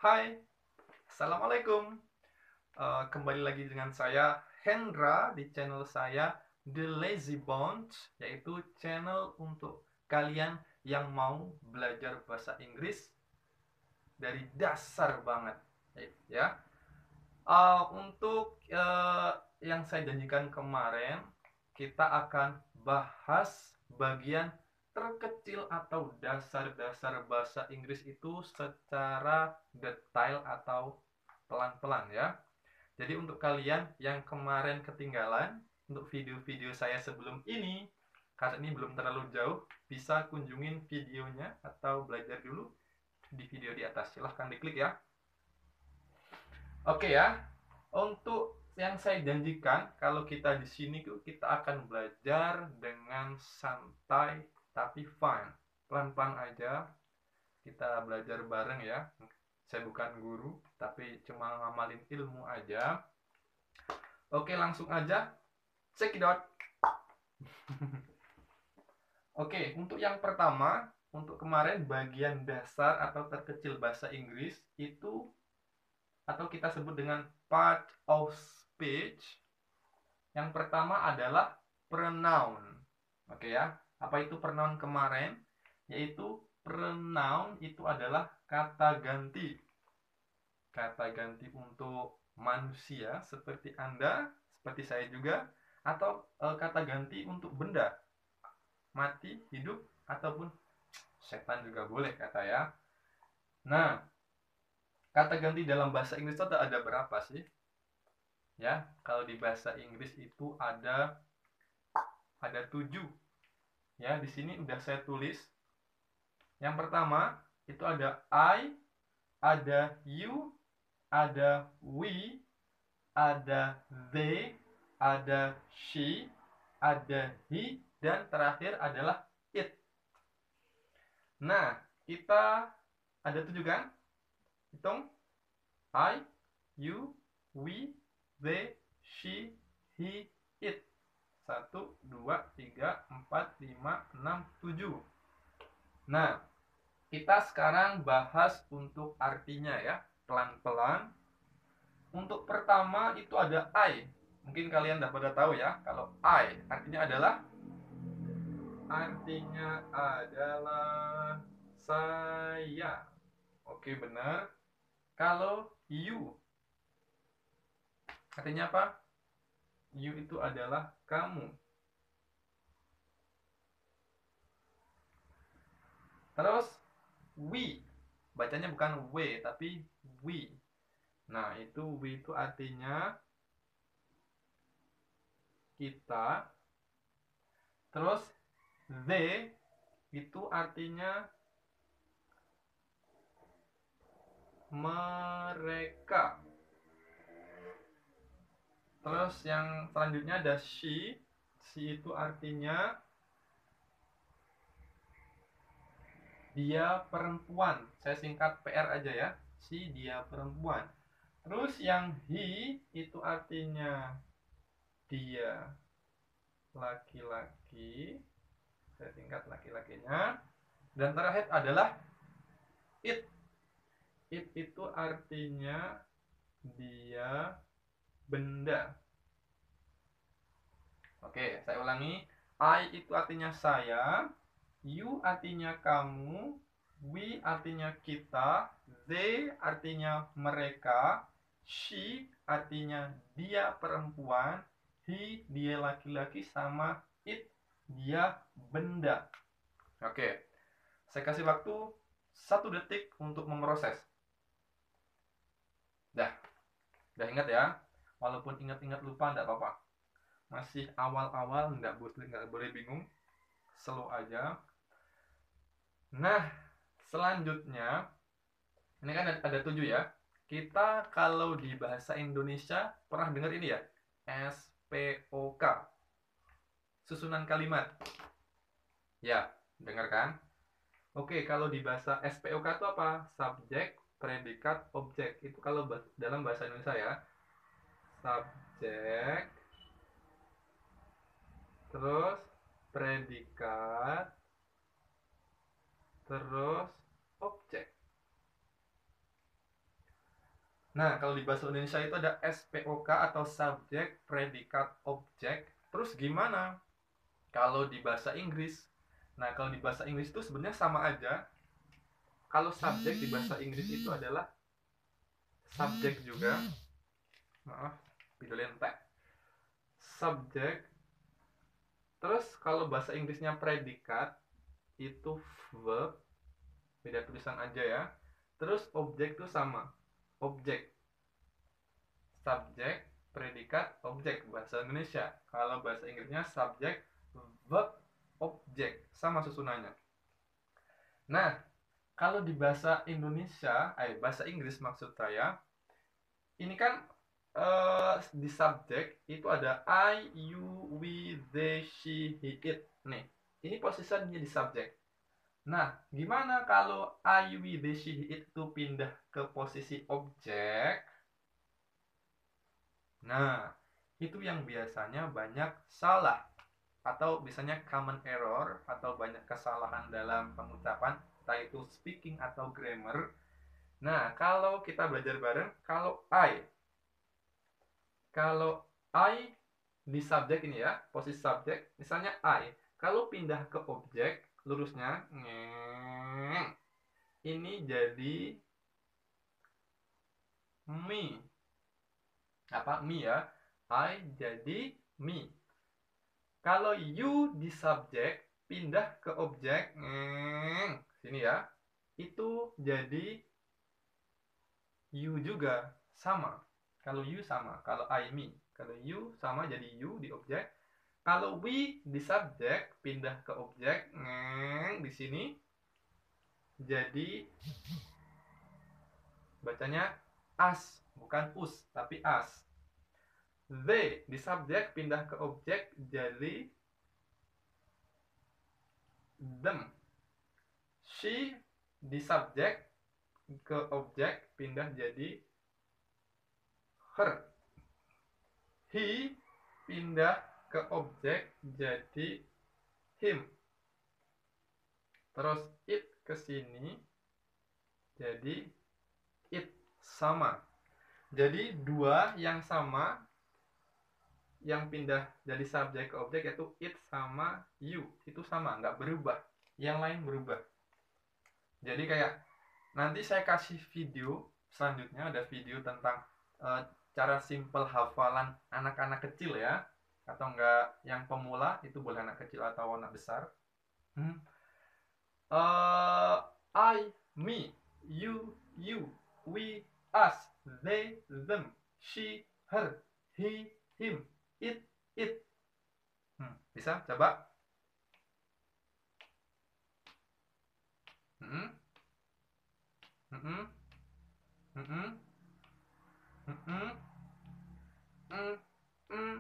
Hai, Assalamualaikum. Kembali lagi dengan saya Hendra di channel saya The Lazy Bones, yaitu channel untuk kalian yang mau belajar bahasa Inggris dari dasar banget, ya. Untuk yang saya janjikan kemarin, kita akan bahas bagian terkecil atau dasar-dasar bahasa Inggris itu secara detail atau pelan-pelan ya. Jadi untuk kalian yang kemarin ketinggalan untuk video-video saya sebelum ini, karena ini belum terlalu jauh, bisa kunjungin videonya atau belajar dulu di video di atas. Silahkan diklik ya. Oke ya. Untuk yang saya janjikan, kalau kita di sini kita akan belajar dengan santai tapi fun. Pelan-pelan aja. Kita belajar bareng ya. Saya bukan guru, tapi cuma ngamalin ilmu aja. Oke, langsung aja. Check it out. Oke, untuk yang pertama, untuk kemarin bagian dasar atau terkecil bahasa Inggris itu atau kita sebut dengan part of speech. Yang pertama adalah pronoun. Oke ya. Apa itu pronoun kemarin? Yaitu pronoun itu adalah kata ganti. Kata ganti untuk manusia seperti Anda, seperti saya juga, atau kata ganti untuk benda, mati, hidup, ataupun setan juga boleh kata ya. Nah, kata ganti dalam bahasa Inggris itu ada berapa sih? Ya, kalau di bahasa Inggris itu ada 7. Ya, di sini udah saya tulis. Yang pertama itu ada I, ada you, ada we, ada they, ada she, ada he, dan terakhir adalah it. Nah, kita ada 7 kan? Hitung. I, you, we, they, she, he, it. 1, 2, 3, 4, 5, 6, 7. Nah, kita sekarang bahas untuk artinya ya, pelan-pelan. Untuk pertama itu ada I. Mungkin kalian udah pada tahu ya, kalau I artinya adalah saya. Oke, benar. Kalau you artinya apa? You itu adalah kamu. Terus we, bacanya bukan we tapi we. Nah, itu we itu artinya kita. Terus they itu artinya mereka. Terus yang selanjutnya ada she. She itu artinya dia perempuan. Saya singkat PR aja ya. She, dia perempuan. Terus yang he itu artinya dia laki-laki. Saya singkat laki-lakinya. Dan terakhir adalah it. It itu artinya dia benda. Oke, saya ulangi. I itu artinya saya, you artinya kamu, we artinya kita, they artinya mereka, she artinya dia perempuan, he dia laki-laki, sama it dia benda. Oke, saya kasih waktu 1 detik untuk memproses. Udah ingat ya? Walaupun ingat-ingat lupa enggak apa-apa. Masih awal-awal nggak boleh bingung, slow aja. Nah, selanjutnya ini kan ada 7 ya. Kita kalau di bahasa Indonesia pernah dengar ini ya, SPOK, susunan kalimat ya, dengar kan? Oke, kalau di bahasa SPOK itu apa? Subjek, predikat, objek. Itu kalau dalam bahasa Indonesia ya, subjek, terus predikat, terus objek. Nah, kalau di bahasa Indonesia itu ada SPOK atau subjek, predikat, objek. Terus gimana kalau di bahasa Inggris? Nah, kalau di bahasa Inggris itu sebenarnya sama aja. Kalau subjek di bahasa Inggris itu adalah subjek juga. Maaf, video lentek. Subjek. Terus kalau bahasa Inggrisnya predikat itu verb, beda tulisan aja ya. Terus objek itu sama. Objek. Subjek, predikat, objek bahasa Indonesia. Kalau bahasa Inggrisnya subjek, verb, objek, sama susunannya. Nah, kalau di bahasa Indonesia, bahasa Inggris maksud saya, ini kan di subjek itu ada I, you, we, they, she, he, it. Nih, ini posisinya di subjek. Nah, gimana kalau I, we, they, she, he, it itu pindah ke posisi objek? Nah, itu yang biasanya banyak salah atau biasanya common error atau banyak kesalahan dalam pengucapan, entah itu speaking atau grammar. Nah, kalau kita belajar bareng, kalau I di subjek ini ya, posisi subjek, misalnya I, kalau pindah ke objek, lurusnya ini jadi me. Apa? Me ya. I jadi me. Kalau you di subjek, pindah ke objek, sini ya, itu jadi you juga, sama. Kalau you sama, kalau I, me. Kalau you sama jadi you di objek. Kalau we di subjek, pindah ke objek, di sini, jadi bacanya as, bukan us, tapi as. They di subjek, pindah ke objek, jadi them. She di subjek ke objek pindah jadi her. He pindah ke objek jadi him. Terus it ke sini jadi it, sama. Jadi dua yang sama yang pindah jadi subjek ke objek yaitu it sama you, itu sama, nggak berubah. Yang lain berubah. Jadi kayak nanti saya kasih video selanjutnya, ada video tentang cara simple hafalan anak-anak kecil ya, atau enggak yang pemula, itu boleh anak kecil atau anak besar. I, me, you, we, us, they, them, she, her, he, him, it. Bisa coba? Hmm. Hmm. Hmm. Hmm.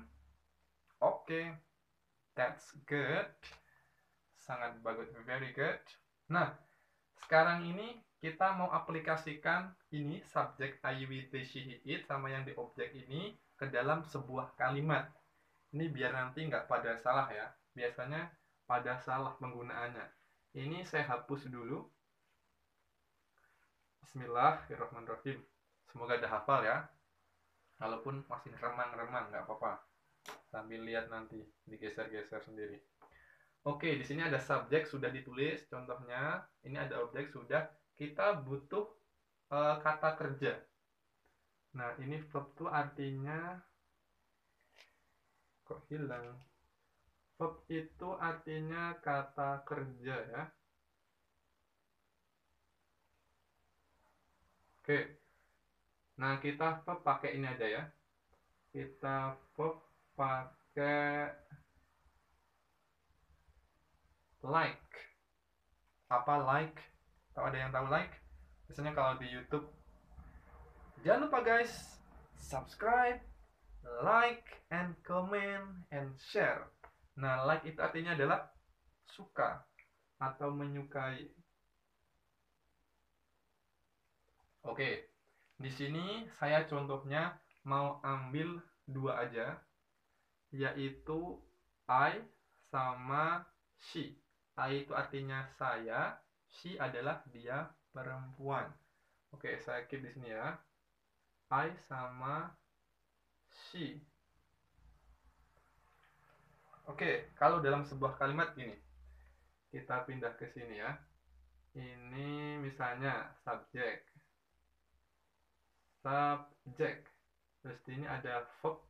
Oke, that's good. Sangat bagus, very good. Nah, sekarang ini kita mau aplikasikan ini subjek I, we, they, she, he, it sama yang di objek ini ke dalam sebuah kalimat. Ini biar nanti nggak pada salah ya. Biasanya pada salah penggunaannya. Ini saya hapus dulu. Bismillahirrahmanirrahim. Semoga ada hafal ya. Walaupun masih remang-remang, nggak apa-apa. Sambil lihat nanti, digeser-geser sendiri. Oke, di sini ada subjek sudah ditulis. Contohnya, ini ada objek sudah. Kita butuh kata kerja. Nah, ini verb itu artinya kok hilang. Verb itu artinya kata kerja ya. Oke. Nah, kita verb pakai ini aja ya. Kita verb pakai like. Apa like? Kalau ada yang tahu like? Biasanya kalau di YouTube. Jangan lupa guys, subscribe, like, and comment, and share. Nah, like itu artinya adalah suka atau menyukai. Oke, di sini saya contohnya mau ambil dua aja, yaitu I sama she. I itu artinya saya, she adalah dia perempuan. Oke, saya keep di sini ya. I sama she. Oke, kalau dalam sebuah kalimat gini, kita pindah ke sini ya. Ini misalnya subjek. Subjek. Terus di sini ada verb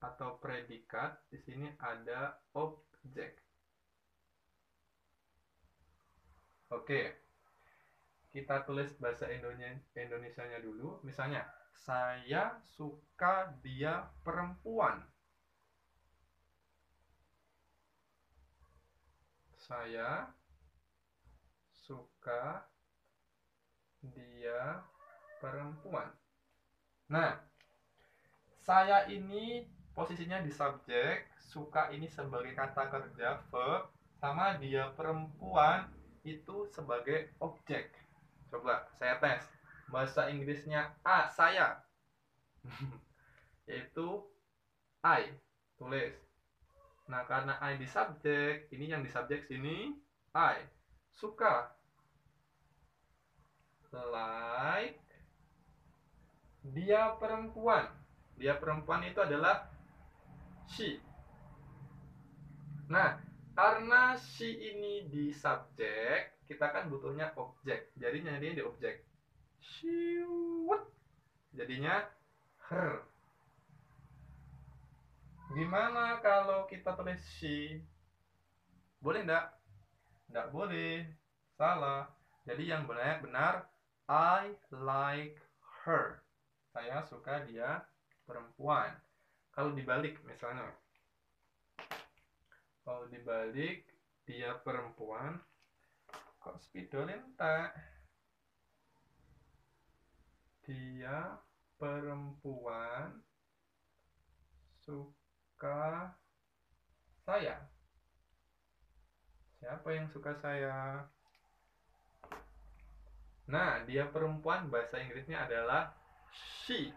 atau predikat, di sini ada objek. Oke. Kita tulis bahasa Indonesianya dulu. Misalnya, saya suka dia perempuan. Saya suka dia perempuan. Nah, saya ini posisinya di subjek, suka ini sebagai kata kerja, verb, sama dia perempuan itu sebagai objek. Coba saya tes. Bahasa Inggrisnya saya. Yaitu I. Tulis. Nah, karena I di subjek, ini yang di subjek sini I. Suka. Like. Dia perempuan. Dia perempuan itu adalah she. Nah, karena she ini di subjek, kita kan butuhnya objek. Jadi nyarinya di objek. She would. Jadinya her. Gimana kalau kita tulis she? Boleh enggak? Enggak boleh. Salah. Jadi yang benar I like her. Saya suka dia perempuan. Kalau dibalik misalnya. Kalau dibalik dia perempuan, kok spidol entak? Dia perempuan suka saya. Siapa yang suka saya? Nah, dia perempuan bahasa Inggrisnya adalah she.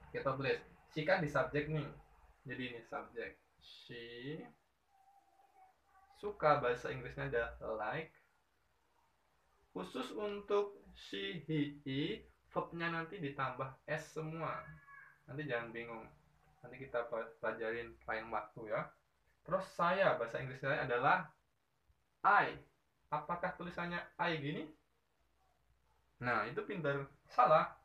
Kita tulis. She kan di subjek nih. Jadi ini subjek. She. Suka bahasa Inggrisnya ada like. Khusus untuk she, he, verbnya nanti ditambah s semua. Nanti jangan bingung. Nanti kita pelajarin lain waktu ya. Terus saya, bahasa Inggris saya adalah I. Apakah tulisannya I gini? Nah, itu pintar. Salah.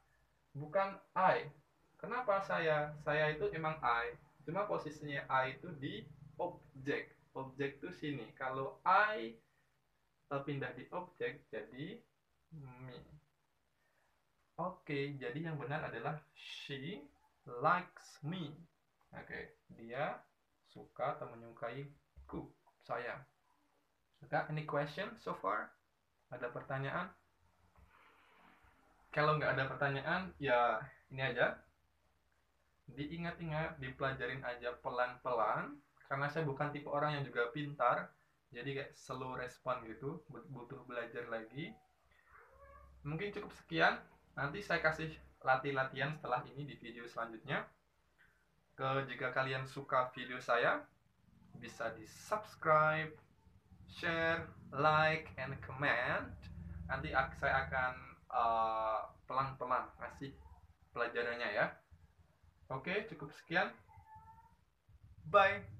Bukan I. Kenapa saya? Saya itu emang I. Cuma posisinya I itu di objek. Objek itu sini. Kalau I pindah di objek jadi me. Oke, jadi yang benar adalah she likes me. Oke, dia suka atau menyukai ku, saya. Oke, any question so far? Ada pertanyaan? Kalau nggak ada pertanyaan, ya ini aja. Diingat-ingat, dipelajarin aja pelan-pelan. Karena saya bukan tipe orang yang juga pintar. Jadi kayak slow respon gitu, butuh belajar lagi. Mungkin cukup sekian. Nanti saya kasih latihan setelah ini di video selanjutnya. Jika kalian suka video saya, bisa di subscribe, share, like, and comment. Nanti saya akan pelan-pelan kasih pelajarannya ya. Oke, cukup sekian. Bye.